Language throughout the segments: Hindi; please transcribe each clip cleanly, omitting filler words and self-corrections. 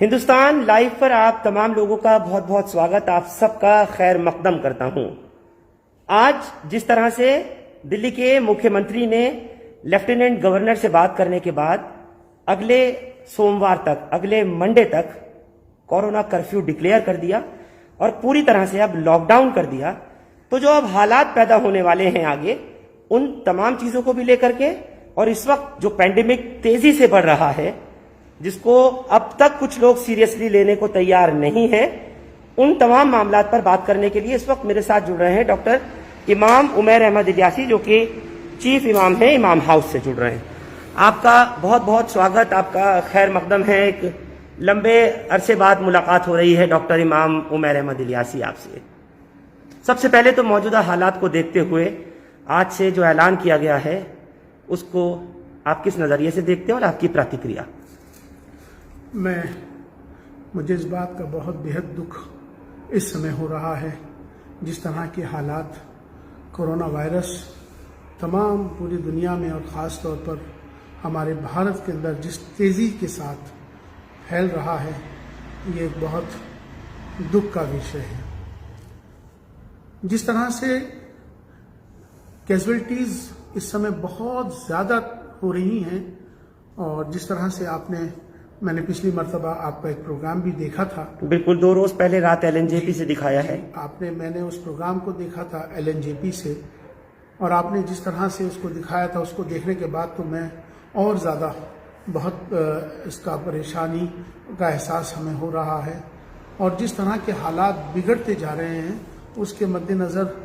हिंदुस्तान लाइव पर आप तमाम लोगों का बहुत बहुत स्वागत, आप सबका खैर मकदम करता हूं। आज जिस तरह से दिल्ली के मुख्यमंत्री ने लेफ्टिनेंट गवर्नर से बात करने के बाद अगले सोमवार तक, अगले मंडे तक कोरोना कर्फ्यू डिक्लेयर कर दिया और पूरी तरह से अब लॉकडाउन कर दिया, तो जो अब हालात पैदा होने वाले हैं आगे, उन तमाम चीजों को भी लेकर के और इस वक्त जो पैंडेमिक तेजी से बढ़ रहा है, जिसको अब तक कुछ लोग सीरियसली लेने को तैयार नहीं है, उन तमाम मामलात पर बात करने के लिए इस वक्त मेरे साथ जुड़ रहे हैं डॉक्टर इमाम उमैर अहमद इलियासी, जो कि चीफ इमाम हैं इमाम हाउस से जुड़ रहे हैं। आपका बहुत बहुत स्वागत, आपका खैर मकदम है। एक लंबे अरसे बाद मुलाकात हो रही है डॉक्टर इमाम उमैर अहमद इलियासी आपसे। सबसे पहले तो मौजूदा हालात को देखते हुए आज से जो ऐलान किया गया है उसको आप किस नजरिए से देखते हैं और आपकी प्रतिक्रिया? मुझे इस बात का बहुत बेहद दुख इस समय हो रहा है, जिस तरह के हालात कोरोना वायरस तमाम पूरी दुनिया में और ख़ास तौर पर हमारे भारत के अंदर जिस तेज़ी के साथ फैल रहा है, ये एक बहुत दुख का विषय है। जिस तरह से कैजुअलिटीज़ इस समय बहुत ज़्यादा हो रही हैं और जिस तरह से मैंने पिछली मर्तबा आपका एक प्रोग्राम भी देखा था। बिल्कुल, 2 रोज पहले रात LNJP से दिखाया है। मैंने उस प्रोग्राम को देखा था LNJP से, और आपने जिस तरह से उसको दिखाया था, उसको देखने के बाद तो मैं और ज़्यादा बहुत इसका परेशानी का एहसास हमें हो रहा है। और जिस तरह के हालात बिगड़ते जा रहे हैं, उसके मद्देनज़र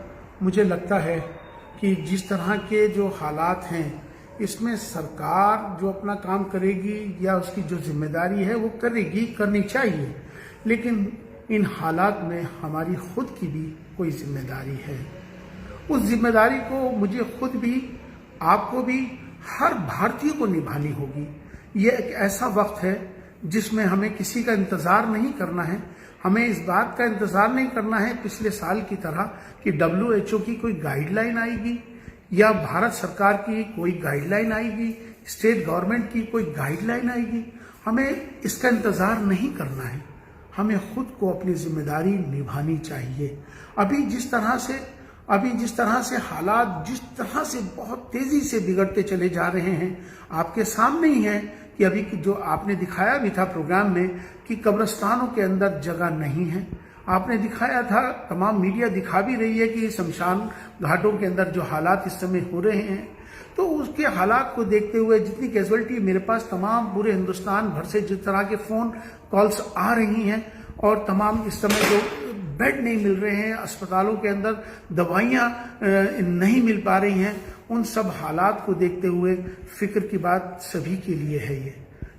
मुझे लगता है कि जिस तरह के जो हालात हैं, इसमें सरकार जो अपना काम करेगी या उसकी जो जिम्मेदारी है वो करनी चाहिए, लेकिन इन हालात में हमारी खुद की भी कोई जिम्मेदारी है। उस जिम्मेदारी को मुझे खुद भी, आपको भी, हर भारतीय को निभानी होगी। ये एक ऐसा वक्त है जिसमें हमें किसी का इंतज़ार नहीं करना है। हमें इस बात का इंतज़ार नहीं करना है पिछले साल की तरह कि WHO की कोई गाइडलाइन आएगी या भारत सरकार की कोई गाइडलाइन आएगी, स्टेट गवर्नमेंट की कोई गाइडलाइन आएगी। हमें इसका इंतज़ार नहीं करना है, हमें खुद को अपनी जिम्मेदारी निभानी चाहिए। अभी जिस तरह से हालात जिस तरह से बहुत तेज़ी से बिगड़ते चले जा रहे हैं, आपके सामने ही है कि अभी जो आपने दिखाया भी था प्रोग्राम में कि कब्रिस्तानों के अंदर जगह नहीं है। आपने दिखाया था, तमाम मीडिया दिखा भी रही है कि शमशान घाटों के अंदर जो हालात इस समय हो रहे हैं, तो उसके हालात को देखते हुए जितनी कैजुअलिटी मेरे पास तमाम पूरे हिंदुस्तान भर से जिस तरह के फ़ोन कॉल्स आ रही हैं और तमाम इस समय जो बेड नहीं मिल रहे हैं, अस्पतालों के अंदर दवाइयाँ नहीं मिल पा रही हैं, उन सब हालात को देखते हुए फिक्र की बात सभी के लिए है ये।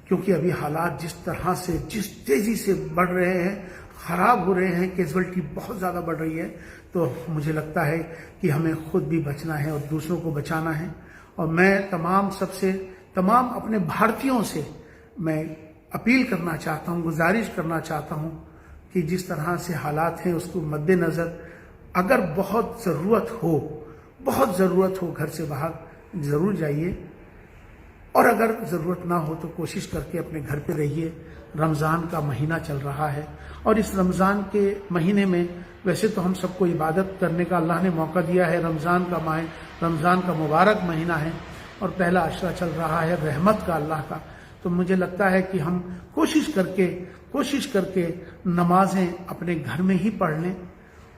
क्योंकि अभी हालात जिस तरह से, जिस तेज़ी से बढ़ रहे हैं, ख़राब हो रहे हैं, कैजुअलिटी बहुत ज़्यादा बढ़ रही है, तो मुझे लगता है कि हमें खुद भी बचना है और दूसरों को बचाना है। और मैं तमाम अपने भारतीयों से मैं अपील करना चाहता हूँ, गुजारिश करना चाहता हूँ कि जिस तरह से हालात हैं उसको मद्देनज़र, अगर बहुत ज़रूरत हो घर से बाहर ज़रूर जाइए, और अगर ज़रूरत ना हो तो कोशिश करके अपने घर पे रहिए। रमज़ान का महीना चल रहा है और इस रमज़ान के महीने में वैसे तो हम सबको इबादत करने का अल्लाह ने मौका दिया है। रमज़ान का मुबारक महीना है और पहला अशरा चल रहा है रहमत का, अल्लाह का। तो मुझे लगता है कि हम कोशिश करके नमाजें अपने घर में ही पढ़ लें।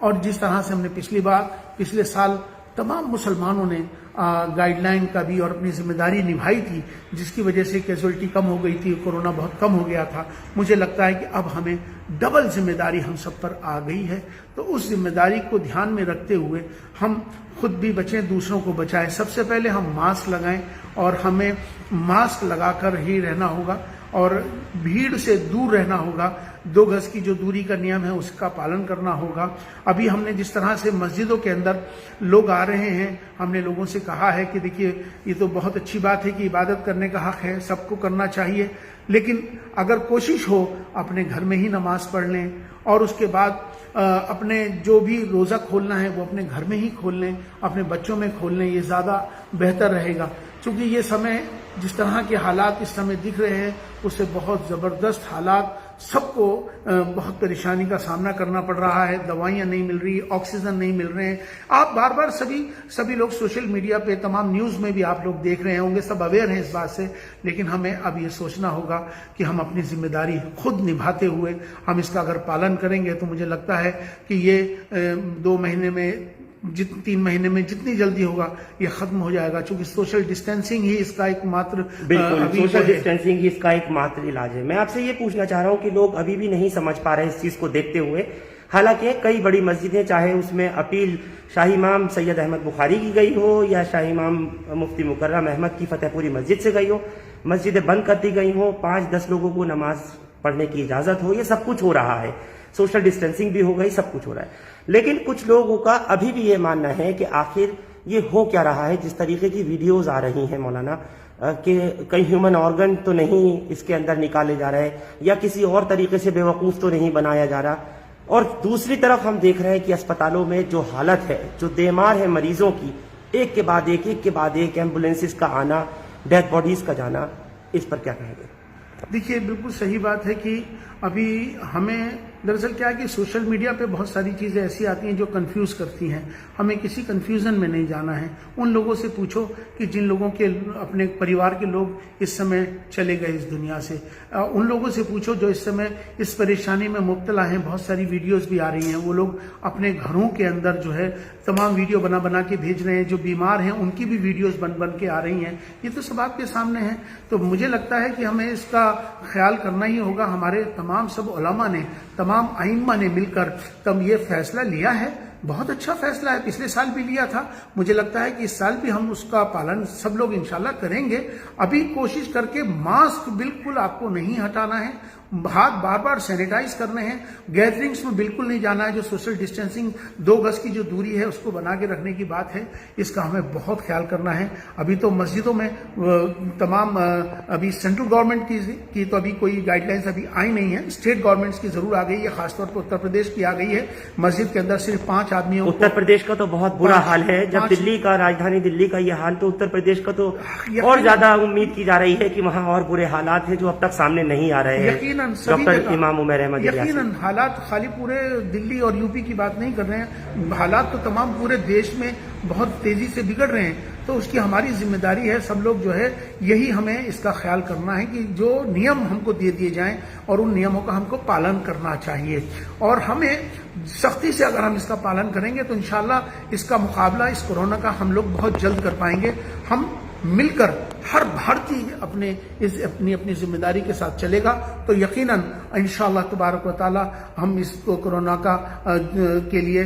और जिस तरह से हमने पिछले साल तमाम मुसलमानों ने गाइडलाइन का भी और अपनी जिम्मेदारी निभाई थी, जिसकी वजह से कैजुअलिटी कम हो गई थी, कोरोना बहुत कम हो गया था। मुझे लगता है कि अब हमें डबल जिम्मेदारी हम सब पर आ गई है। तो उस जिम्मेदारी को ध्यान में रखते हुए हम खुद भी बचें, दूसरों को बचाएं। सबसे पहले हम मास्क लगाएं और हमें मास्क लगाकर ही रहना होगा और भीड़ से दूर रहना होगा। 2 गज की जो दूरी का नियम है उसका पालन करना होगा। अभी हमने जिस तरह से मस्जिदों के अंदर लोग आ रहे हैं, हमने लोगों से कहा है कि देखिए, ये तो बहुत अच्छी बात है कि इबादत करने का हक है, सबको करना चाहिए, लेकिन अगर कोशिश हो अपने घर में ही नमाज पढ़ लें और उसके बाद अपने जो भी रोज़ा खोलना है वो अपने घर में ही खोल लें, अपने बच्चों में खोल लें, ये ज़्यादा बेहतर रहेगा। क्योंकि ये समय जिस तरह के हालात इस समय दिख रहे हैं उससे बहुत ज़बरदस्त हालात, सबको बहुत परेशानी का सामना करना पड़ रहा है। दवाइयाँ नहीं मिल रही, ऑक्सीजन नहीं मिल रहे हैं। आप बार बार सभी लोग सोशल मीडिया पे, तमाम न्यूज़ में भी आप लोग देख रहे होंगे, सब अवेयर हैं इस बात से। लेकिन हमें अब ये सोचना होगा कि हम अपनी जिम्मेदारी खुद निभाते हुए हम इसका अगर पालन करेंगे तो मुझे लगता है कि ये 2 महीने में 3 महीने में जितनी जल्दी होगा ये खत्म हो जाएगा, क्योंकि सोशल डिस्टेंसिंग ही इसका एकमात्र सोशल डिस्टेंसिंग ही इसका एकमात्र इलाज है। मैं आपसे ये पूछना चाह रहा हूँ कि लोग अभी भी नहीं समझ पा रहे इस चीज को देखते हुए। हालांकि कई बड़ी मस्जिदें, चाहे उसमें अपील शाही इमाम सैयद अहमद बुखारी की गई हो या शाही इमाम मुफ्ती मुकर्रम अहमद की फतेहपुरी मस्जिद से गई हो, मस्जिदें बंद कर दी गई हो, 5-10 लोगों को नमाज पढ़ने की इजाजत हो, ये सब कुछ हो रहा है, सोशल डिस्टेंसिंग भी हो गई, सब कुछ हो रहा है। लेकिन कुछ लोगों का अभी भी ये मानना है कि आखिर ये हो क्या रहा है। जिस तरीके की वीडियोस आ रही हैं मौलाना, कि कहीं ह्यूमन ऑर्गन तो नहीं इसके अंदर निकाले जा रहे या किसी और तरीके से बेवकूफ तो नहीं बनाया जा रहा, और दूसरी तरफ हम देख रहे हैं कि अस्पतालों में जो हालत है, जो देमार है मरीजों की, एक के बाद एक एम्बुलेंसेस का आना, डेड बॉडीज का जाना, इस पर क्या कहेंगे? देखिए, बिल्कुल सही बात है कि अभी हमें दरअसल क्या है कि सोशल मीडिया पे बहुत सारी चीज़ें ऐसी आती हैं जो कंफ्यूज करती हैं। हमें किसी कंफ्यूजन में नहीं जाना है। उन लोगों से पूछो कि जिन लोगों के अपने परिवार के लोग इस समय चले गए इस दुनिया से, उन लोगों से पूछो जो इस समय इस परेशानी में मुब्तला हैं। बहुत सारी वीडियोस भी आ रही हैं, वो लोग अपने घरों के अंदर जो है तमाम वीडियो बना के भेज रहे हैं। जो बीमार हैं उनकी भी वीडियोस बन के आ रही हैं। ये तो सब आपके सामने है। तो मुझे लगता है कि हमें इसका ख्याल करना ही होगा। हमारे तमाम सब उलमा ने, तमाम आइम्मा ने मिलकर तब ये फैसला लिया है। बहुत अच्छा फैसला है, पिछले साल भी लिया था। मुझे लगता है कि इस साल भी हम उसका पालन सब लोग इंशाल्लाह करेंगे। अभी कोशिश करके मास्क बिल्कुल आपको नहीं हटाना है, हाथ बार बार सैनिटाइज करने हैं, गैदरिंग्स में बिल्कुल नहीं जाना है। जो सोशल डिस्टेंसिंग 2 गज की जो दूरी है उसको बना के रखने की बात है, इसका हमें बहुत ख्याल करना है। अभी तो मस्जिदों में तमाम अभी सेंट्रल गवर्नमेंट की तो अभी कोई गाइडलाइंस अभी आई नहीं है, स्टेट गवर्नमेंट्स की जरूर आ गई है। खासतौर पर उत्तर प्रदेश की आ गई है। मस्जिद के अंदर सिर्फ 5 आदमियों। उत्तर प्रदेश का तो बहुत बुरा हाल है। जब दिल्ली का, राजधानी दिल्ली का ये हाल, तो उत्तर प्रदेश का तो और ज्यादा उम्मीद की जा रही है कि वहां और बुरे हालात हैं जो अब तक सामने नहीं आ रहे हैं। डॉक्टर इमाम उमर अहमद यकीनन हालात खाली पूरे दिल्ली और यूपी की बात नहीं कर रहे हैं, हालात तो तमाम पूरे देश में बहुत तेजी से बिगड़ रहे हैं। तो उसकी हमारी जिम्मेदारी है, सब लोग जो है यही हमें इसका ख्याल करना है कि जो नियम हमको दे दिए जाएं और उन नियमों का हमको पालन करना चाहिए। और हमें सख्ती से अगर हम इसका पालन करेंगे तो इंशाल्लाह इसका मुकाबला इस कोरोना का हम लोग बहुत जल्द कर पाएंगे। हम मिलकर हर भारतीय अपनी जिम्मेदारी के साथ चलेगा तो यकीनन इंशाअल्लाह तबारक व तआला हम इस कोरोना का के लिए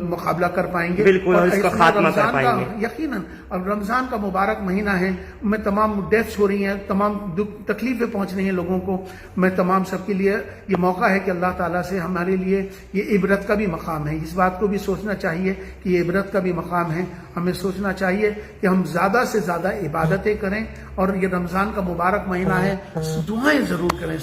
मुकाबला कर पाएंगे। बिल्कुल, और इसका खात्मा कर पाएंगे यकीनन। अब रमजान का मुबारक महीना है, मैं तमाम डेथ्स हो रही हैं, तमाम दुख तकलीफें पहुंच रही हैं लोगों को। मैं तमाम सबके लिए ये मौका है कि अल्लाह ताला से हमारे लिए ये इबरत का भी मकाम है। इस बात को भी सोचना चाहिए कि ये इबरत का भी मकाम है। हमें सोचना चाहिए कि हम ज्यादा से ज्यादा इबादतें करें, और ये रमजान का मुबारक महीना है, दुआएं जरूर करें।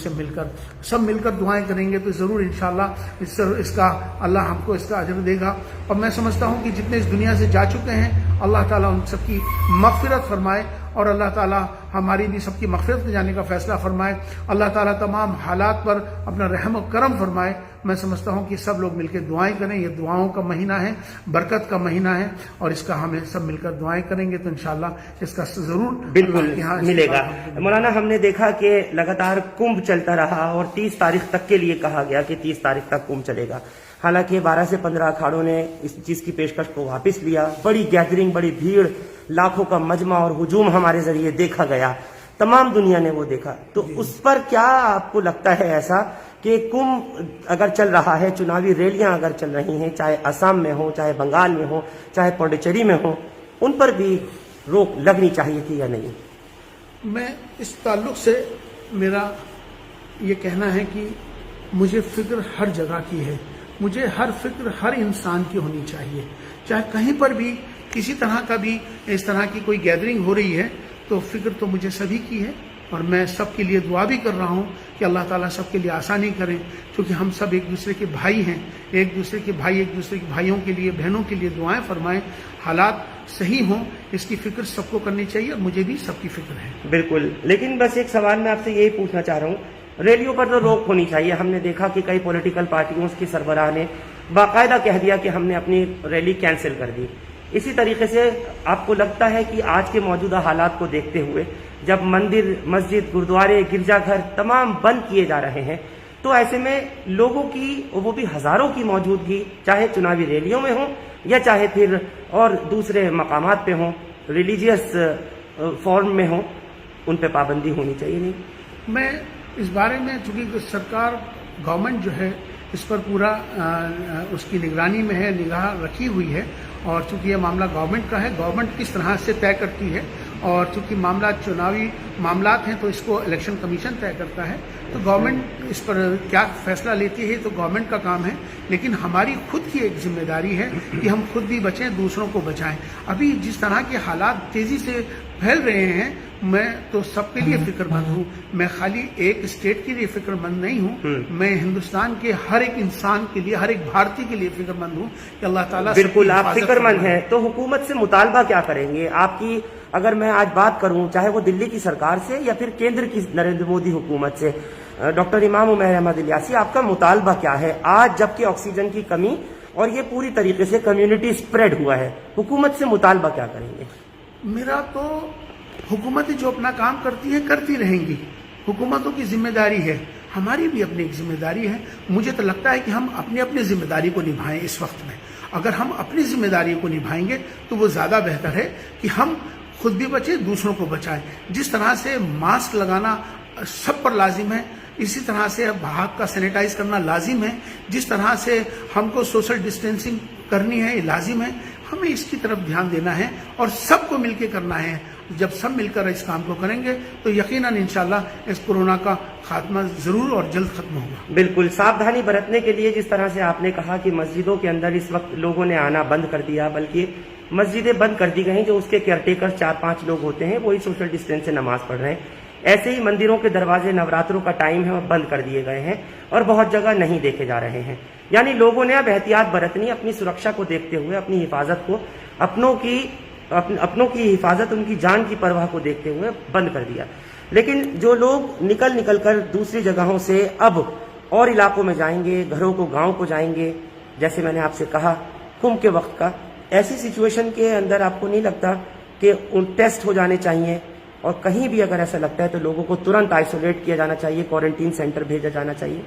सब मिलकर दुआएं करेंगे तो जरूर इंशाल्लाह इसका अल्लाह हमको इसका अजर देगा। और मैं समझता हूं कि जितने इस दुनिया से जा चुके हैं, अल्लाह ताला उन सबकी मगफिरत फरमाए और अल्लाह ताला हमारी भी सबकी मगफिरत जाने का फैसला फरमाए। अल्लाह ताला तमाम हालात पर अपना रहम और करम फरमाए। मैं समझता हूं कि सब लोग मिलकर दुआएं करें। ये दुआओं का महीना है, बरकत का महीना है, और इसका हमें सब मिलकर दुआएं करेंगे तो इंशाल्लाह इसका जरूर बिल्कुल मिलेगा। मौलाना, हमने देखा कि लगातार कुंभ चलता रहा और 30 तारीख तक के लिए कहा गया कि 30 तारीख तक कुंभ चलेगा। हालांकि 12 से 15 अखाड़ों ने इस चीज की पेशकश को वापस लिया। बड़ी गैदरिंग, बड़ी भीड़, लाखों का मजमा और हुजूम हमारे जरिए देखा गया, तमाम दुनिया ने वो देखा। तो उस पर क्या आपको लगता है ऐसा कि कुंभ अगर चल रहा है, चुनावी रैलियां अगर चल रही हैं, चाहे असम में हो, चाहे बंगाल में हो, चाहे पौंडीचेरी में हो, उन पर भी रोक लगनी चाहिए थी या नहीं? मैं इस ताल्लुक से मेरा ये कहना है कि मुझे फिक्र हर जगह की है। मुझे हर फिक्र हर इंसान की होनी चाहिए। चाहे कहीं पर भी किसी तरह का भी इस तरह की कोई गैदरिंग हो रही है तो फिक्र तो मुझे सभी की है। और मैं सबके लिए दुआ भी कर रहा हूँ कि अल्लाह ताला सबके लिए आसानी करें, क्योंकि हम सब एक दूसरे के भाई हैं, एक दूसरे के भाइयों के लिए, बहनों के लिए दुआएं फरमाएं, हालात सही हों, इसकी फिक्र सबको करनी चाहिए और मुझे भी सबकी फिक्र है। बिल्कुल, लेकिन बस एक सवाल मैं आपसे यही पूछना चाह रहा हूँ, रैलियों पर तो रोक होनी चाहिए। हमने देखा कि कई पॉलिटिकल पार्टियों के सरबराह ने बाकायदा कह दिया कि हमने अपनी रैली कैंसिल कर दी। इसी तरीके से आपको लगता है कि आज के मौजूदा हालात को देखते हुए जब मंदिर, मस्जिद, गुरुद्वारे, गिरजाघर तमाम बंद किए जा रहे हैं, तो ऐसे में लोगों की, वो भी हजारों की मौजूदगी, चाहे चुनावी रैलियों में हो या चाहे फिर और दूसरे मकामात पे हो, रिलीजियस फॉर्म में हो, उन पे पाबंदी होनी चाहिए। नहीं, मैं इस बारे में, चूंकि सरकार, गवर्नमेंट जो है इस पर पूरा उसकी निगरानी में है, निगाह रखी हुई है, और चूंकि यह मामला गवर्नमेंट का है, गवर्नमेंट किस तरह से तय करती है, और चूंकि मामला चुनावी मामलात हैं तो इसको इलेक्शन कमीशन तय करता है, तो गवर्नमेंट इस पर क्या फैसला लेती है तो गवर्नमेंट का काम है। लेकिन हमारी खुद की एक जिम्मेदारी है कि हम खुद भी बचें, दूसरों को बचाएं। अभी जिस तरह के हालात तेजी से फैल रहे हैं, मैं तो सबके लिए फिक्रमंद हूँ। मैं खाली एक स्टेट के लिए फिक्रमंद नहीं हूँ, मैं हिंदुस्तान के हर एक इंसान के लिए, हर एक भारतीय के लिए फिक्रमंद हूँ कि अल्लाह ताला। बिल्कुल, आप फिक्रमंद हैं, तो हुकूमत से मुतालबा क्या करेंगे आपकी? अगर मैं आज बात करूं, चाहे वो दिल्ली की सरकार से या फिर केंद्र की नरेंद्र मोदी हुकूमत से, डॉक्टर इमाम उमैर अहमद इलियासी, आपका मुतालबा क्या है आज जबकि ऑक्सीजन की कमी और ये पूरी तरीके से कम्युनिटी स्प्रेड हुआ है? हुकूमत से मुतालबा क्या करेंगे? मेरा तो हुकूमतें जो अपना काम करती है करती रहेंगी, हुकूमतों की जिम्मेदारी है, हमारी भी अपनी एक जिम्मेदारी है। मुझे तो लगता है कि हम अपनी अपनी जिम्मेदारी को निभाएं इस वक्त में। अगर हम अपनी जिम्मेदारी को निभाएंगे तो वो ज्यादा बेहतर है कि हम खुद भी बचें, दूसरों को बचाएं। जिस तरह से मास्क लगाना सब पर लाजिम है, इसी तरह से हाथ का सैनिटाइज करना लाजिम है, जिस तरह से हमको सोशल डिस्टेंसिंग करनी है ये लाजिम है। हमें इसकी तरफ ध्यान देना है और सबको मिलकर करना है। जब सब मिलकर इस काम को करेंगे तो यकीनन इंशाल्लाह इस कोरोना का खात्मा जरूर और जल्द खत्म होगा। बिल्कुल, सावधानी बरतने के लिए जिस तरह से आपने कहा कि मस्जिदों के अंदर इस वक्त लोगों ने आना बंद कर दिया, बल्कि मस्जिदें बंद कर दी गई, जो उसके केयरटेकर 4-5 लोग होते हैं वही सोशल डिस्टेंस से नमाज पढ़ रहे हैं। ऐसे ही मंदिरों के दरवाजे नवरात्रों का टाइम है और बंद कर दिए गए हैं और बहुत जगह नहीं देखे जा रहे हैं। यानी लोगों ने अब एहतियात बरतनी, अपनी सुरक्षा को देखते हुए, अपनी हिफाजत को, अपनों की हिफाजत, उनकी जान की परवाह को देखते हुए बंद कर दिया। लेकिन जो लोग निकल कर दूसरी जगहों से अब और इलाकों में जाएंगे, घरों को, गांव को जाएंगे, जैसे मैंने आपसे कहा कुंभ के वक्त का, ऐसी सिचुएशन के अंदर आपको नहीं लगता कि उन टेस्ट हो जाने चाहिए? और कहीं भी अगर ऐसा लगता है तो लोगों को तुरंत आइसोलेट किया जाना चाहिए, क्वारंटीन सेंटर भेजा जाना चाहिए?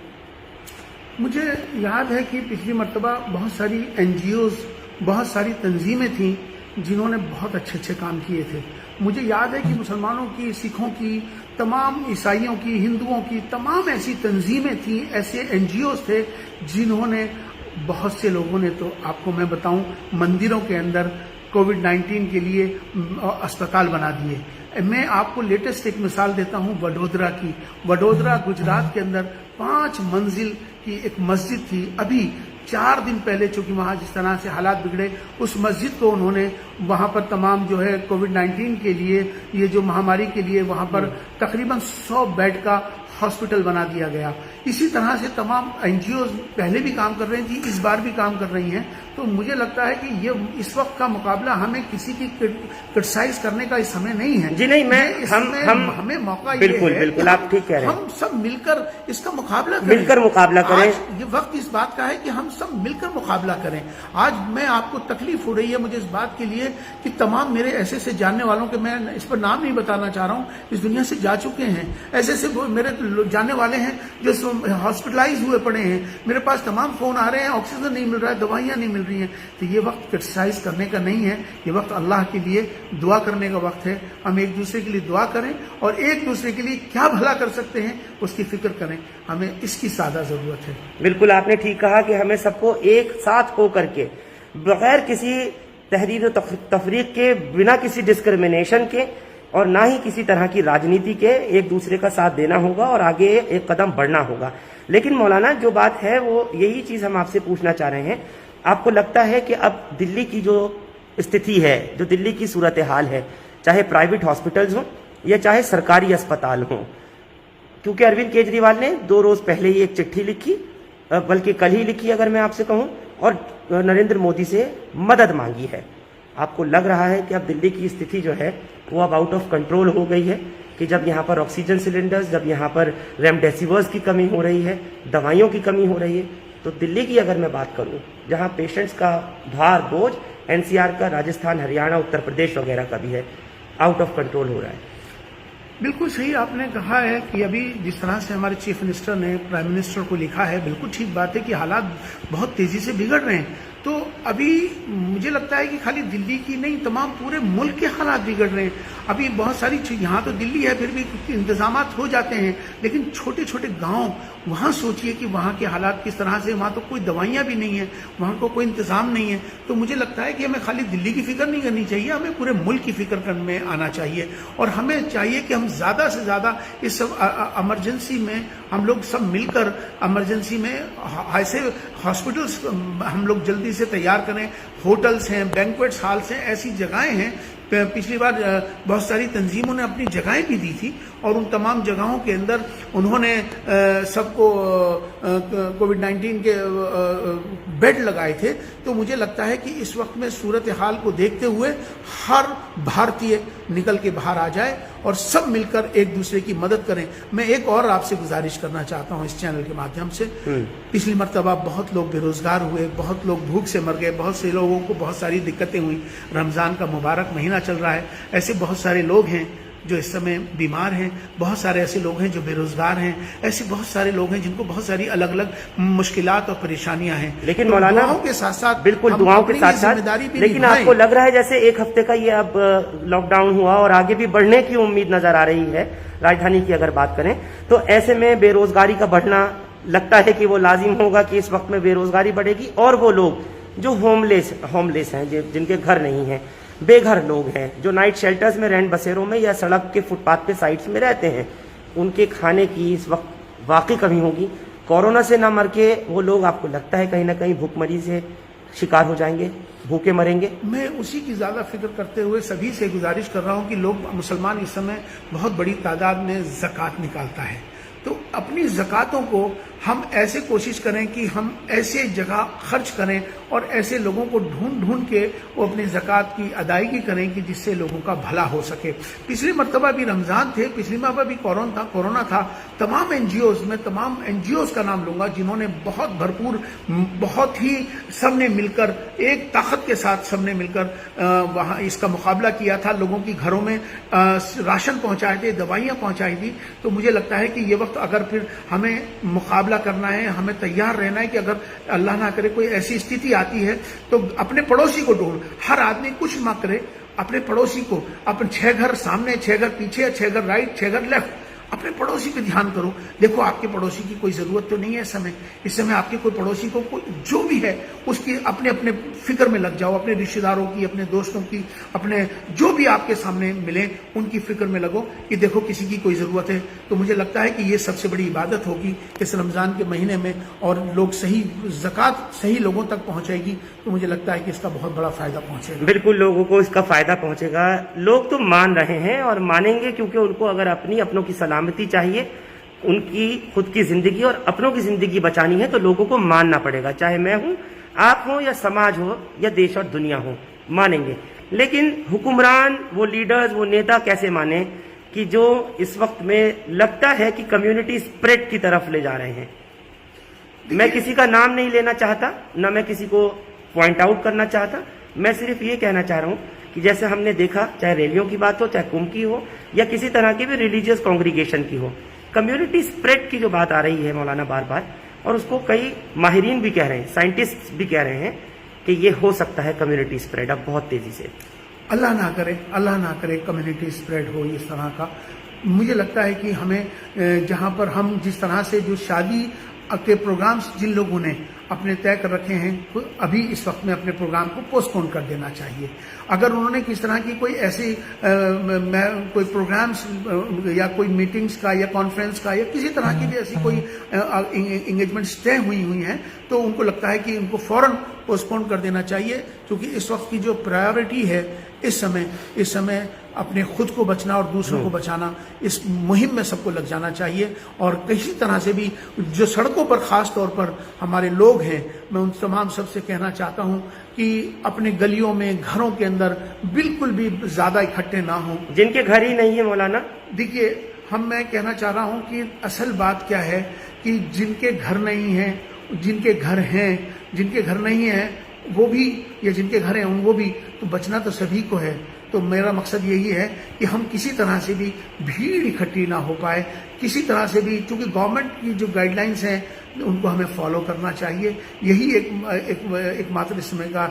मुझे याद है कि पिछली मर्तबा बहुत सारी NGOs, बहुत सारी तंजीमें थीं जिन्होंने बहुत अच्छे अच्छे काम किए थे। मुझे याद है कि मुसलमानों की, सिखों की, तमाम ईसाइयों की, हिंदुओं की तमाम ऐसी तंजीमें थीं, ऐसे NGOs थे जिन्होंने, बहुत से लोगों ने तो आपको मैं बताऊं, मंदिरों के अंदर कोविड-19 के लिए अस्पताल बना दिए। मैं आपको लेटेस्ट एक मिसाल देता हूं वडोदरा की। वडोदरा गुजरात के अंदर 5 मंजिल की एक मस्जिद थी। अभी 4 दिन पहले, चूंकि वहां जिस तरह से हालात बिगड़े, उस मस्जिद को उन्होंने वहां पर तमाम जो है कोविड-19 के लिए, ये जो महामारी के लिए, वहां पर तकरीबन 100 बेड का हॉस्पिटल बना दिया गया। इसी तरह से तमाम NGOs पहले भी काम कर रही थी, इस बार भी काम कर रही हैं। तो मुझे लगता है कि ये इस वक्त का मुकाबला हमें किसी की क्रिटिसाइज करने का इस समय नहीं है। जी नहीं, हमें मौका बिल्कुल बिल्कुल आप ठीक कह रहे हैं, हम सब मिलकर इसका मुकाबला करें, मिलकर मुकाबला करें। ये वक्त इस बात का है कि हम सब मिलकर मुकाबला करें। आज मैं आपको तकलीफ हो रही है मुझे इस बात के लिए कि तमाम मेरे ऐसे जानने वालों के, मैं इस पर नाम नहीं बताना चाह रहा हूँ, इस दुनिया से जा चुके हैं। ऐसे मेरे जानने वाले हैं जो हॉस्पिटलाइज हुए पड़े हैं। मेरे पास तमाम फोन आ रहे हैं, ऑक्सीजन नहीं मिल रहा है, दवाइयां नहीं मिल रही हैं। तो ये वक्त क्रिटिसाइज करने का नहीं है, ये वक्त अल्लाह के लिए दुआ करने का वक्त है। हम एक दूसरे के लिए दुआ करें और एक दूसरे के लिए क्या भला कर सकते हैं उसकी फिक्र करें। हमें इसकी सादा जरूरत है। बिल्कुल आपने ठीक कहा कि हमें सबको एक साथ हो करके, बगैर किसी तहरीर तफरीक के, बिना किसी डिस्क्रिमिनेशन के और ना ही किसी तरह की राजनीति के, एक दूसरे का साथ देना होगा और आगे एक कदम बढ़ना होगा। लेकिन मौलाना, जो बात है वो यही चीज हम आपसे पूछना चाह रहे हैं। आपको लगता है कि अब दिल्ली की जो स्थिति है, जो दिल्ली की सूरत हाल है, चाहे प्राइवेट हॉस्पिटल्स हों या चाहे सरकारी अस्पताल हो, क्योंकि अरविंद केजरीवाल ने 2 रोज पहले ही एक चिट्ठी लिखी, बल्कि कल ही लिखी अगर मैं आपसे कहूं, और नरेंद्र मोदी से मदद मांगी है। आपको लग रहा है कि अब दिल्ली की स्थिति जो है वो अब आउट ऑफ कंट्रोल हो गई है, कि जब यहाँ पर ऑक्सीजन सिलेंडर्स, जब यहाँ पर रेमडेसिविर्स की कमी हो रही है, दवाइयों की कमी हो रही है, तो दिल्ली की अगर मैं बात करूं, जहाँ पेशेंट्स का भार बोझ एनसीआर का, राजस्थान, हरियाणा, उत्तर प्रदेश वगैरह का भी है, आउट ऑफ कंट्रोल हो रहा है। बिल्कुल सही आपने कहा है कि अभी जिस तरह से हमारे चीफ मिनिस्टर ने प्राइम मिनिस्टर को लिखा है, बिल्कुल ठीक बात है कि हालात बहुत तेजी से बिगड़ रहे हैं। तो अभी मुझे लगता है कि खाली दिल्ली की नहीं, तमाम पूरे मुल्क के हालात बिगड़ रहे हैं। अभी बहुत सारी चीज, यहाँ तो दिल्ली है फिर भी इंतजाम हो जाते हैं, लेकिन छोटे छोटे गांव, वहाँ सोचिए कि वहाँ के हालात किस तरह से, वहाँ तो कोई दवाइयाँ भी नहीं है, वहाँ को कोई इंतजाम नहीं है। तो मुझे लगता है कि हमें खाली दिल्ली की फिक्र नहीं करनी चाहिए, हमें पूरे मुल्क की फिक्र करने में आना चाहिए। और हमें चाहिए कि हम ज्यादा से ज्यादा इस सब इमरजेंसी में हम लोग सब मिलकर इमरजेंसी में ऐसे हॉस्पिटल्स हम लोग जल्दी से तैयार करें। होटल्स हैं, बैंक्वेट्स हॉल्स हैं, ऐसी जगहें हैं। पिछली बार बहुत सारी तंजीमों ने अपनी जगहें भी दी थी और उन तमाम जगहों के अंदर उन्होंने सबको कोविड-19 के बेड लगाए थे। तो मुझे लगता है कि इस वक्त में सूरत हाल को देखते हुए हर भारतीय निकल के बाहर आ जाए और सब मिलकर एक दूसरे की मदद करें। मैं एक और आपसे गुजारिश करना चाहता हूं इस चैनल के माध्यम से। पिछली मर्तबा बहुत लोग बेरोजगार हुए, बहुत लोग भूख से मर गए, बहुत से लोगों को बहुत सारी दिक्कतें हुई। रमजान का मुबारक महीना चल रहा है, ऐसे बहुत सारे लोग हैं जो इस समय बीमार हैं, बहुत सारे ऐसे लोग हैं जो बेरोजगार हैं, ऐसे बहुत सारे लोग हैं जिनको बहुत सारी अलग अलग मुश्किलात और परेशानियां हैं। लेकिन मौलाना, दुआओं के साथ साथ, बिल्कुल दुआओं के साथ साथ, लेकिन आपको लग रहा है जैसे एक हफ्ते का ये अब लॉकडाउन हुआ और आगे भी बढ़ने की उम्मीद नजर आ रही है। राजधानी की अगर बात करें तो ऐसे में बेरोजगारी का बढ़ना लगता है कि वो लाजिम होगा कि इस वक्त में बेरोजगारी बढ़ेगी, और वो लोग जो होमलेस हैं, जिनके घर नहीं है, बेघर लोग हैं, जो नाइट शेल्टर्स में, रैन बसेरों में या सड़क के फुटपाथ पे साइड्स में रहते हैं, उनके खाने की इस वक्त वाकई कमी होगी। कोरोना से ना मर के वो लोग, आपको लगता है कहीं ना कहीं भूखमरी से शिकार हो जाएंगे, भूखे मरेंगे? मैं उसी की ज्यादा फिक्र करते हुए सभी से गुजारिश कर रहा हूं कि लोग, मुसलमान इस समय बहुत बड़ी तादाद में ज़कात निकालता है, तो अपनी ज़कातों को हम ऐसे कोशिश करें कि हम ऐसे जगह खर्च करें और ऐसे लोगों को ढूंढ के वो अपनी ज़कात की अदायगी करें कि जिससे लोगों का भला हो सके। पिछली मरतबा भी रमज़ान थे, पिछली मरतबा भी कोरोना था। तमाम एनजीओज, मैं तमाम एनजीओज का नाम लूंगा जिन्होंने बहुत भरपूर, बहुत ही सबने मिलकर, एक ताकत के साथ सबने मिलकर वहाँ इसका मुकाबला किया था। लोगों की घरों में राशन पहुंचाए थे, दवाइयाँ पहुंचाई थी। तो मुझे लगता है कि ये वक्त अगर फिर हमें मुकाबला करना है, हमें तैयार रहना है कि अगर अल्लाह ना करे कोई ऐसी स्थिति आती है तो अपने पड़ोसी को ढूंढ, हर आदमी कुछ मत करे, अपने पड़ोसी को, अपने 6 घर सामने, 6 घर पीछे, 6 घर राइट, 6 घर लेफ्ट, अपने पड़ोसी पे ध्यान करो। देखो आपके पड़ोसी की कोई जरूरत तो नहीं है इस समय आपके कोई पड़ोसी को कोई जो भी है उसकी अपने अपने फिक्र में लग जाओ, अपने रिश्तेदारों की, अपने दोस्तों की, अपने जो भी आपके सामने मिले उनकी फिक्र में लगो कि देखो किसी की कोई जरूरत है। तो मुझे लगता है कि ये सबसे बड़ी इबादत होगी इस रमजान के महीने में, और लोग सही ज़कात सही लोगों तक पहुंचेगी तो मुझे लगता है कि इसका बहुत बड़ा फायदा पहुंचेगा। बिल्कुल लोगों को इसका फायदा पहुंचेगा। लोग तो मान रहे हैं और मानेंगे, क्योंकि उनको अगर अपनों की सलामती चाहिए, उनकी खुद की जिंदगी और अपनों की जिंदगी बचानी है, तो लोगों को मानना पड़ेगा। चाहे मैं हूं, आप हो, या समाज हो, या देश और दुनिया हो, मानेंगे। लेकिन हुक्मरान, वो लीडर्स, वो नेता कैसे माने कि जो इस वक्त में लगता है कि कम्युनिटी स्प्रेड की तरफ ले जा रहे हैं। मैं किसी का नाम नहीं लेना चाहता, ना मैं किसी को पॉइंट आउट करना चाहता। मैं सिर्फ ये कहना चाह रहा हूं कि जैसे हमने देखा, चाहे रैलियों की बात हो, चाहे कुंभ की हो, या किसी तरह की भी रिलीजियस कांग्रीगेशन की हो, कम्युनिटी स्प्रेड की जो बात आ रही है मौलाना बार बार, और उसको कई माहिरीन भी कह रहे हैं, साइंटिस्ट भी कह रहे हैं कि ये हो सकता है कम्युनिटी स्प्रेड अब बहुत तेजी से। अल्लाह ना करे कम्युनिटी स्प्रेड हो इस तरह का। मुझे लगता है कि हमें जहां पर हम जिस तरह से जो शादी के प्रोग्राम्स जिन लोगों ने अपने तय कर रखे हैं, अभी इस वक्त में अपने प्रोग्राम को पोस्टपोन कर देना चाहिए। अगर उन्होंने किस तरह की कोई ऐसी कोई प्रोग्राम्स या कोई मीटिंग्स का या कॉन्फ्रेंस का या किसी तरह की भी ऐसी कोई एंगेजमेंट तय हुई हैं, तो उनको लगता है कि उनको फौरन पोस्टपोन कर देना चाहिए, क्योंकि इस वक्त की जो प्रायोरिटी है इस समय अपने खुद को बचना और दूसरों को बचाना, इस मुहिम में सबको लग जाना चाहिए। और किसी तरह से भी जो सड़कों पर खास तौर पर हमारे लोग हैं, मैं उन तमाम सबसे कहना चाहता हूं कि अपने गलियों में, घरों के अंदर बिल्कुल भी ज्यादा इकट्ठे ना हों। जिनके घर ही नहीं है मौलाना, देखिए, मैं कहना चाह रहा हूं कि असल बात क्या है कि जिनके घर नहीं है, जिनके घर हैं, जिनके घर नहीं है वो भी, या जिनके घर हैं उनको भी, तो बचना तो सभी को है। तो मेरा मकसद यही है कि हम किसी तरह से भी भीड़ इकट्ठी ना हो पाए, किसी तरह से भी, क्योंकि गवर्नमेंट की जो गाइडलाइंस हैं उनको हमें फॉलो करना चाहिए। यही एक मात्र इस समय का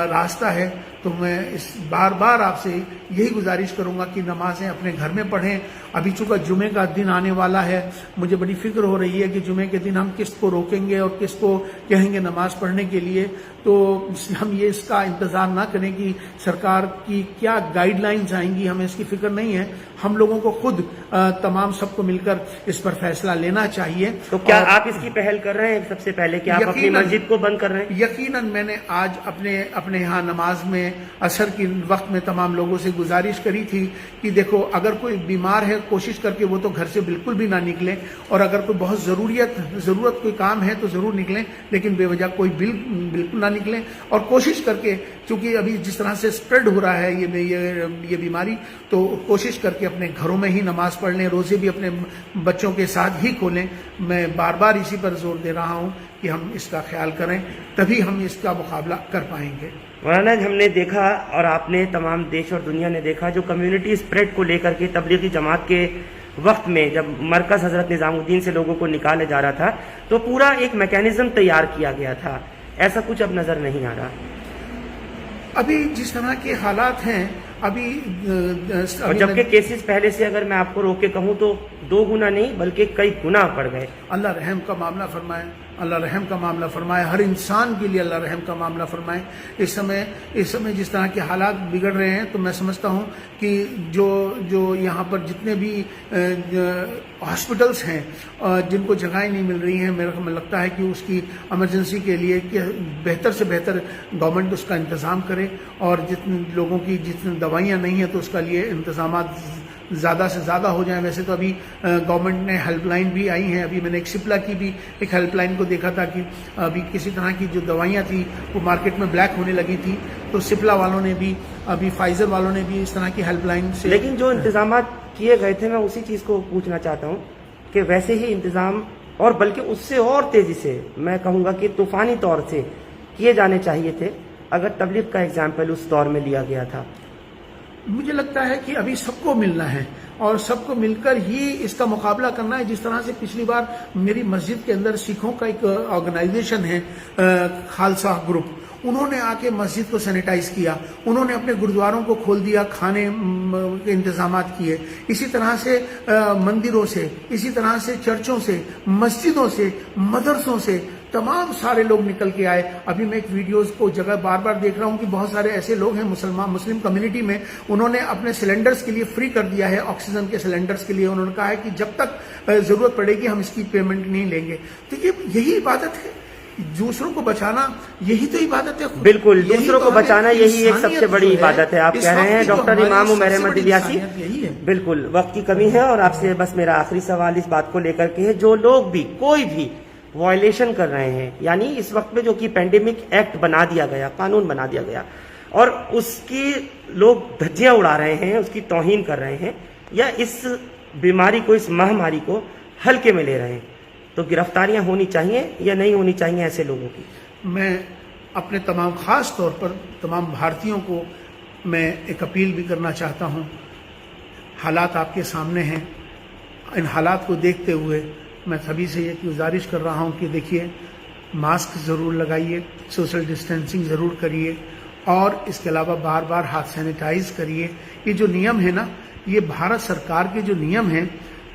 रास्ता है। तो मैं इस बार बार आपसे यही गुजारिश करूंगा कि नमाजें अपने घर में पढ़ें। अभी चूंकि जुमे का दिन आने वाला है, मुझे बड़ी फिक्र हो रही है कि जुमे के दिन हम किसको रोकेंगे और किसको कहेंगे नमाज पढ़ने के लिए। तो हम ये इसका इंतजार ना करें कि सरकार की क्या गाइडलाइंस आएंगी, हमें इसकी फिक्र नहीं है। हम लोगों को खुद तमाम सबको मिलकर इस पर फैसला लेना चाहिए। तो क्या आप इसकी पहल कर रहे हैं सबसे पहले कि आप अपनी मस्जिद को बंद कर रहे हैं? यकीनन मैंने आज अपने यहाँ नमाज में असर की वक्त में तमाम लोगों से गुजारिश करी थी कि देखो, अगर कोई बीमार है कोशिश करके वो तो घर से बिल्कुल भी ना निकलें, और अगर कोई बहुत जरूरत कोई काम है तो जरूर निकलें, लेकिन बेवजह कोई बिल्कुल ना निकलें। और कोशिश करके, क्योंकि अभी जिस तरह से स्प्रेड हो रहा है ये बीमारी, तो कोशिश करके अपने घरों में ही नमाज पढ़ लें, रोजे भी अपने बच्चों के साथ ही खोलें। मैं बार बार इसी पर जोर दे रहा हूं कि हम इसका ख्याल करें, तभी हम इसका मुकाबला कर पाएंगे। मौलाना, हमने देखा और आपने, तमाम देश और दुनिया ने देखा, जो कम्युनिटी स्प्रेड को लेकर के तबलीगी जमात के वक्त में जब मरकज हजरत निजामुद्दीन से लोगों को निकाला जा रहा था तो पूरा एक मैकेनिज्म तैयार किया गया था। ऐसा कुछ अब नजर नहीं आ रहा। अभी जिस तरह के हालात हैं, अभी और जबकि केसेस पहले से, अगर मैं आपको रोक के कहूँ तो 2 गुना नहीं बल्कि कई गुना बढ़ गए। अल्लाह रहम का मामला फरमाए, अल्लाह रहम का मामला फरमाए, हर इंसान के लिए अल्लाह रहम का मामला फरमाए। इस समय जिस तरह के हालात बिगड़ रहे हैं, तो मैं समझता हूं कि जो यहाँ पर जितने भी हॉस्पिटल्स हैं, जिनको जगहें नहीं मिल रही हैं, मेरे को लगता है कि उसकी इमरजेंसी के लिए कि बेहतर से बेहतर गवर्नमेंट उसका इंतज़ाम करे, और जितने लोगों की जितनी दवाइयाँ नहीं हैं तो उसका लिए इंतजाम ज़्यादा से ज़्यादा हो जाए। वैसे तो अभी गवर्नमेंट ने हेल्पलाइन भी आई हैं। अभी मैंने एक सिप्ला की भी एक हेल्पलाइन को देखा था कि अभी किसी तरह की जो दवाइयाँ थी वो मार्केट में ब्लैक होने लगी थी, तो सिप्ला वालों ने भी, अभी फाइजर वालों ने भी इस तरह की हेल्पलाइन से, लेकिन जो इंतजाम किए गए थे, मैं उसी चीज़ को पूछना चाहता हूँ कि वैसे ही इंतजाम, और बल्कि उससे और तेज़ी से, मैं कहूँगा कि तूफ़ानी तौर से किए जाने चाहिए थे अगर तबलीग का एग्जाम्पल उस दौर में लिया गया था। मुझे लगता है कि अभी सबको मिलना है और सबको मिलकर ही इसका मुकाबला करना है। जिस तरह से पिछली बार मेरी मस्जिद के अंदर सिखों का एक ऑर्गेनाइजेशन है, खालसा ग्रुप, उन्होंने आके मस्जिद को सैनिटाइज किया, उन्होंने अपने गुरुद्वारों को खोल दिया, खाने के इंतजाम किए। इसी तरह से मंदिरों से, इसी तरह से चर्चों से, मस्जिदों से, मदरसों से तमाम सारे लोग निकल के आए। अभी मैं एक वीडियोस को जगह बार बार देख रहा हूं कि बहुत सारे ऐसे लोग हैं मुस्लिम कम्युनिटी में, उन्होंने अपने सिलेंडर्स के लिए फ्री कर दिया है, ऑक्सीजन के सिलेंडर्स के लिए। उन्होंने कहा है कि जब तक जरूरत पड़ेगी हम इसकी पेमेंट नहीं लेंगे। तो यही इबादत है, दूसरों को बचाना, यही तो इबादत है। बिल्कुल, दूसरों को बचाना यही एक सबसे बड़ी इबादत है। आप कह रहे हैं डॉक्टर इमाम उमर अहमद इलियासी। बिल्कुल, वक्त की कमी है और आपसे बस मेरा आखिरी सवाल इस बात को लेकर के है, जो लोग भी कोई भी वायलेशन कर रहे हैं, यानी इस वक्त में जो कि पेंडेमिक एक्ट बना दिया गया, कानून बना दिया गया, और उसकी लोग धज्जियां उड़ा रहे हैं, उसकी तौहीन कर रहे हैं, या इस बीमारी को, इस महामारी को हल्के में ले रहे हैं, तो गिरफ्तारियां होनी चाहिए या नहीं होनी चाहिए ऐसे लोगों की? मैं अपने तमाम, खास तौर पर तमाम भारतीयों को मैं एक अपील भी करना चाहता हूं। हालात आपके सामने हैं, इन हालात को देखते हुए मैं सभी से ये गुजारिश कर रहा हूं कि देखिए, मास्क ज़रूर लगाइए, सोशल डिस्टेंसिंग ज़रूर करिए, और इसके अलावा बार बार हाथ सैनिटाइज करिए। ये जो नियम है ना, ये भारत सरकार के जो नियम हैं,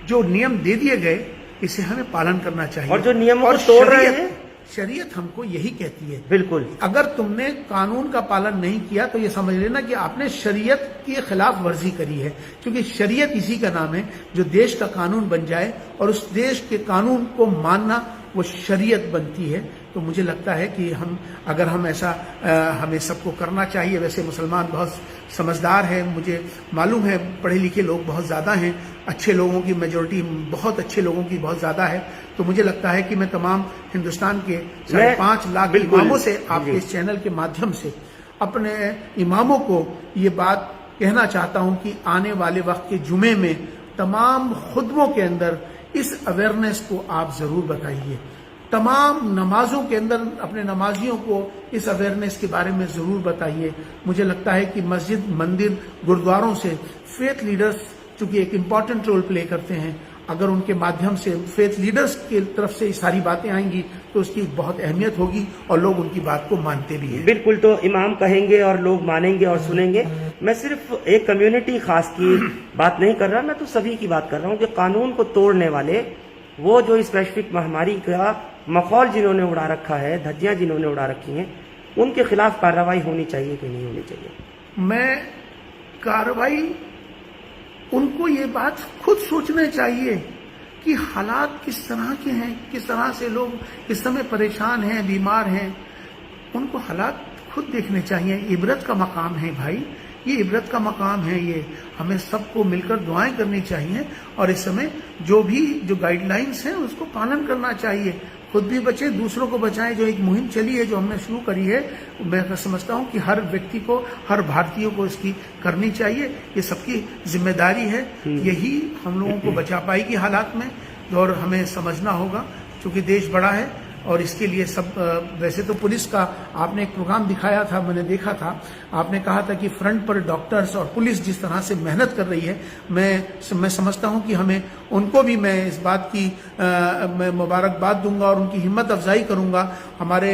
जो नियम दे दिए गए, इसे हमें पालन करना चाहिए। और जो नियमों को तोड़ रहे हैं, शरीयत हमको यही कहती है। बिल्कुल, अगर तुमने कानून का पालन नहीं किया तो ये समझ लेना कि आपने शरीयत की खिलाफ वर्जी करी है, क्योंकि शरीयत इसी का नाम है जो देश का कानून बन जाए और उस देश के कानून को मानना वो शरीयत बनती है। तो मुझे लगता है कि अगर हम ऐसा हमें सबको करना चाहिए। वैसे मुसलमान बहुत समझदार है, मुझे मालूम है पढ़े लिखे लोग बहुत ज़्यादा हैं, अच्छे लोगों की मेजॉरिटी बहुत अच्छे लोगों की बहुत ज़्यादा है। तो मुझे लगता है कि मैं तमाम हिंदुस्तान के 5.5 लाख इमामों से आपके इस चैनल के माध्यम से अपने इमामों को ये बात कहना चाहता हूं कि आने वाले वक्त के जुमे में तमाम खुतबों के अंदर इस अवेयरनेस को आप जरूर बताइए। तमाम नमाजों के अंदर अपने नमाजियों को इस अवेयरनेस के बारे में जरूर बताइए। मुझे लगता है कि मस्जिद, मंदिर, गुरुद्वारों से फेथ लीडर्स चूंकि एक इम्पॉर्टेंट रोल प्ले करते हैं, अगर उनके माध्यम से फेथ लीडर्स की तरफ से ये सारी बातें आएंगी तो उसकी बहुत अहमियत होगी और लोग उनकी बात को मानते भी हैं। बिल्कुल, तो इमाम कहेंगे और लोग मानेंगे और सुनेंगे। मैं सिर्फ एक कम्युनिटी खास की बात नहीं कर रहा, मैं तो सभी की बात कर रहा हूँ कि कानून को तोड़ने वाले, वो जो इस वैश्विक महामारी का मखौल जिन्होंने उड़ा रखा है, धज्जियां जिन्होंने उड़ा रखी हैं, उनके खिलाफ कार्रवाई होनी चाहिए कि नहीं होनी चाहिए? मैं कार्रवाई उनको ये बात खुद सोचना चाहिए कि हालात किस तरह के हैं, किस तरह से लोग इस समय परेशान हैं, बीमार हैं। उनको हालात खुद देखने चाहिए। इबरत का मकाम है भाई, ये इबरत का मकाम है। ये हमें सबको मिलकर दुआएं करनी चाहिए और इस समय जो गाइडलाइंस हैं उसको पालन करना चाहिए। खुद भी बचे, दूसरों को बचाएं। जो एक मुहिम चली है, जो हमने शुरू करी है, मैं समझता हूं कि हर व्यक्ति को, हर भारतीय को इसकी करनी चाहिए। ये सबकी जिम्मेदारी है। यही हम लोगों को बचा पाएगी हालात में। और हमें समझना होगा क्योंकि देश बड़ा है और इसके लिए सब वैसे तो पुलिस का आपने एक प्रोग्राम दिखाया था, मैंने देखा था। आपने कहा था कि फ्रंट पर डॉक्टर्स और पुलिस जिस तरह से मेहनत कर रही है, मैं समझता हूं कि हमें उनको भी मैं इस बात की मैं मुबारकबाद दूंगा और उनकी हिम्मत अफजाई करूंगा। हमारे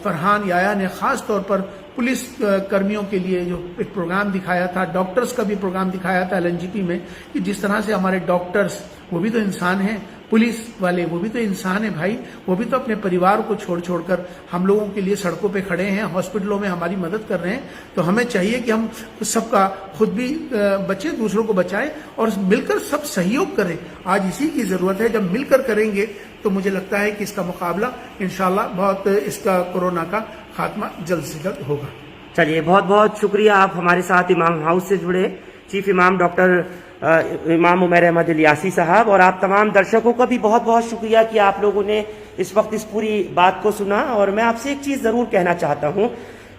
फरहान याया ने खास तौर पर पुलिस कर्मियों के लिए जो एक प्रोग्राम दिखाया था, डॉक्टर्स का भी प्रोग्राम दिखाया था LNGP में, कि जिस तरह से हमारे डॉक्टर्स, वो भी तो इंसान हैं, पुलिस वाले वो भी तो इंसान है भाई, वो भी तो अपने परिवार को छोड़कर हम लोगों के लिए सड़कों पे खड़े हैं, हॉस्पिटलों में हमारी मदद कर रहे हैं। तो हमें चाहिए कि हम सबका खुद भी बचे, दूसरों को बचाएं और मिलकर सब सहयोग करें। आज इसी की जरूरत है। जब मिलकर करेंगे तो मुझे लगता है कि इसका मुकाबला इंशाल्लाह बहुत, इसका कोरोना का खात्मा जल्द से जल्द होगा। चलिए, बहुत बहुत शुक्रिया। आप हमारे साथ इमाम हाउस से जुड़े चीफ इमाम डॉक्टर इमाम उमर अहमद इलियासी साहब, और आप तमाम दर्शकों का भी बहुत बहुत शुक्रिया कि आप लोगों ने इस वक्त इस पूरी बात को सुना। और मैं आपसे एक चीज जरूर कहना चाहता हूं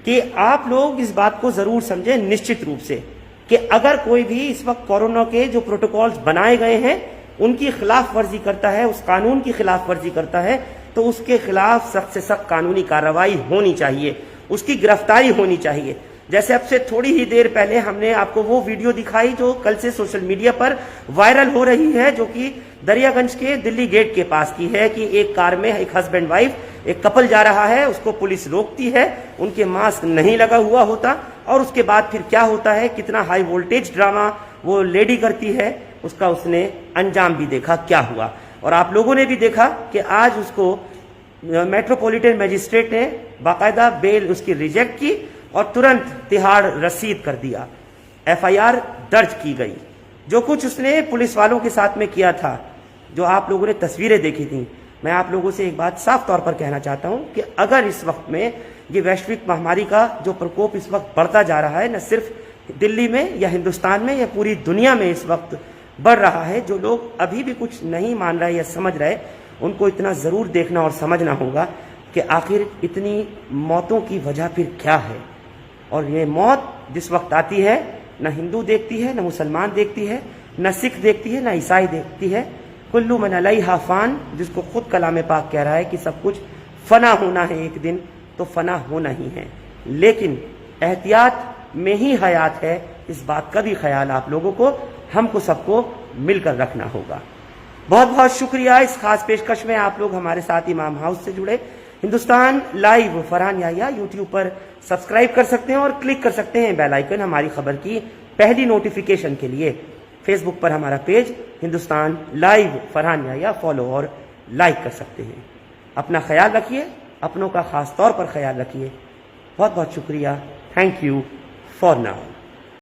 कि आप लोग इस बात को जरूर समझें निश्चित रूप से कि अगर कोई भी इस वक्त कोरोना के जो प्रोटोकॉल्स बनाए गए हैं उनकी खिलाफ वर्जी करता है, उस कानून की खिलाफ वर्जी करता है, तो उसके खिलाफ सख्त से सख्त कानूनी कार्रवाई होनी चाहिए, उसकी गिरफ्तारी होनी चाहिए। जैसे अब से थोड़ी ही देर पहले हमने आपको वो वीडियो दिखाई जो कल से सोशल मीडिया पर वायरल हो रही है, जो कि दरियागंज के दिल्ली गेट के पास की है कि एक कार में एक हस्बैंड वाइफ, एक कपल जा रहा है, उसको पुलिस रोकती है, उनके मास्क नहीं लगा हुआ होता, और उसके बाद फिर क्या होता है, कितना हाई वोल्टेज ड्रामा वो लेडी करती है, उसका उसने अंजाम भी देखा क्या हुआ। और आप लोगों ने भी देखा कि आज उसको मेट्रोपॉलिटन मजिस्ट्रेट ने बाकायदा बेल उसकी रिजेक्ट की और तुरंत तिहाड़ रसीद कर दिया, FIR दर्ज की गई। जो कुछ उसने पुलिस वालों के साथ में किया था, जो आप लोगों ने तस्वीरें देखी थी, मैं आप लोगों से एक बात साफ तौर पर कहना चाहता हूं कि अगर इस वक्त में ये वैश्विक महामारी का जो प्रकोप इस वक्त बढ़ता जा रहा है, न सिर्फ दिल्ली में या हिंदुस्तान में या पूरी दुनिया में इस वक्त बढ़ रहा है, जो लोग अभी भी कुछ नहीं मान रहे या समझ रहे, उनको इतना जरूर देखना और समझना होगा कि आखिर इतनी मौतों की वजह फिर क्या है। और ये मौत जिस वक्त आती है, न हिंदू देखती है, न मुसलमान देखती है, न सिख देखती है, न ईसाई देखती है। कुल्लू मन अलैहा फान, जिसको खुद कलाम पाक कह रहा है कि सब कुछ फना होना है एक दिन, तो फना होना ही है। लेकिन एहतियात में ही हयात है, इस बात का भी ख्याल आप लोगों को, हमको सबको मिलकर रखना होगा। बहुत बहुत शुक्रिया। इस खास पेशकश में आप लोग हमारे साथ इमाम हाउस से जुड़े। हिंदुस्तान लाइव फरहान याया यूट्यूब पर सब्सक्राइब कर सकते हैं और क्लिक कर सकते हैं बेल आइकन हमारी खबर की पहली नोटिफिकेशन के लिए। फेसबुक पर हमारा पेज हिंदुस्तान लाइव फरहान याया फॉलो और लाइक कर सकते हैं। अपना ख्याल रखिए, अपनों का खास तौर पर ख्याल रखिए। बहुत बहुत शुक्रिया। Thank you for now.